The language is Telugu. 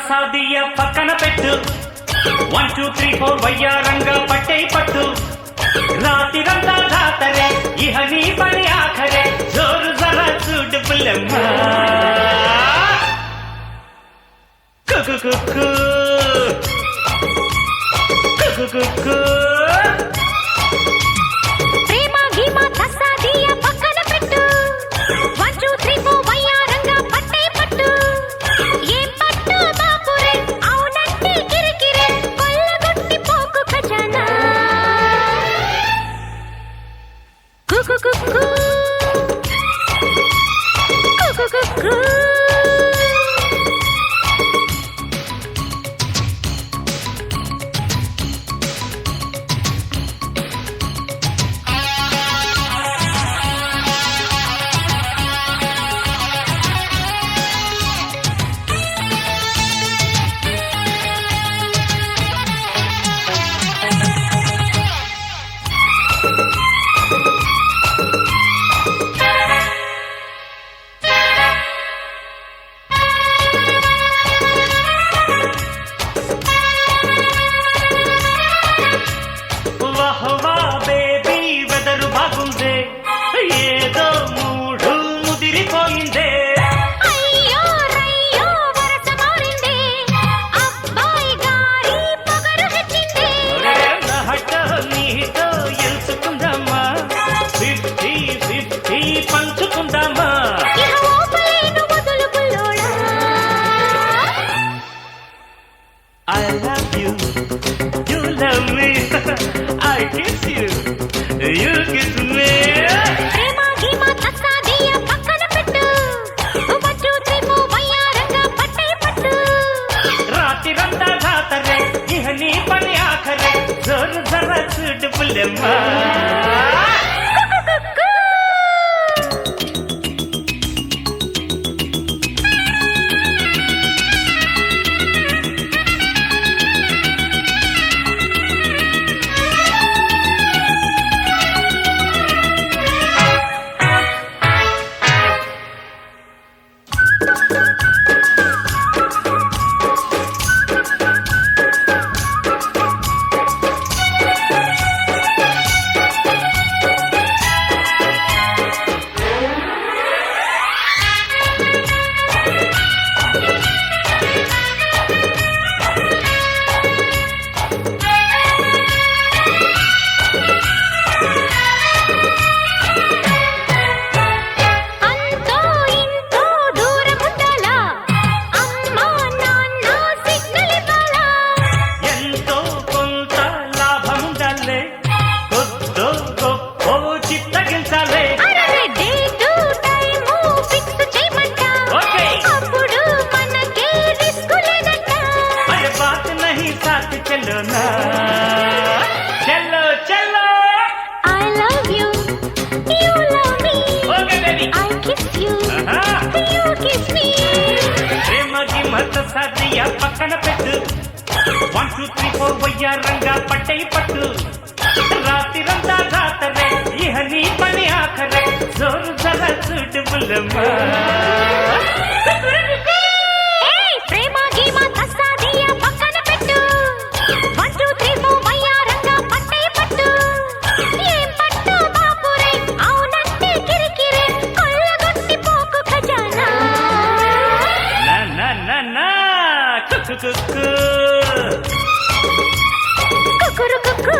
సాదియ పక్కన పెట్టు 1 2 3 4 వయ్యారంగా పట్టే పట్టు రాతిరంతా జాతరే ఇహ నీ పని ఆఖరే జోరు జరా చూడు పుల్లమ్మ కుకు కుకు కుకు కుకు ఏదో మూడు ముదిరిపోయిందే అయ్యో రయ్యో వరస మారిందే అబ్బాయి గారి పొగరు హెచ్చిందే హట నీతో ఎల్సుకుందామా 50-50 పంచుకుందామా ఇహ ఓపలేను వదులు పుల్లోడా I love you, you love me, I kiss you, you kiss me. నీ పని ఆఖరే జోరు జరా చూడు పుల్లమ్మ चलो ना चलो चलो I love you, you love me. Okay baby, I kiss you, you kiss me. ప్రేమ గిమత సాదియా పక్కన పెట్టు 1 2 3 4 వయ్యారంగా పట్టే పట్టు రాతిరంతా జాతరే ఇహ నీ పని ఆఖరే జోరు జరా చూడు పుల్లమ్మ కుకురు కుకు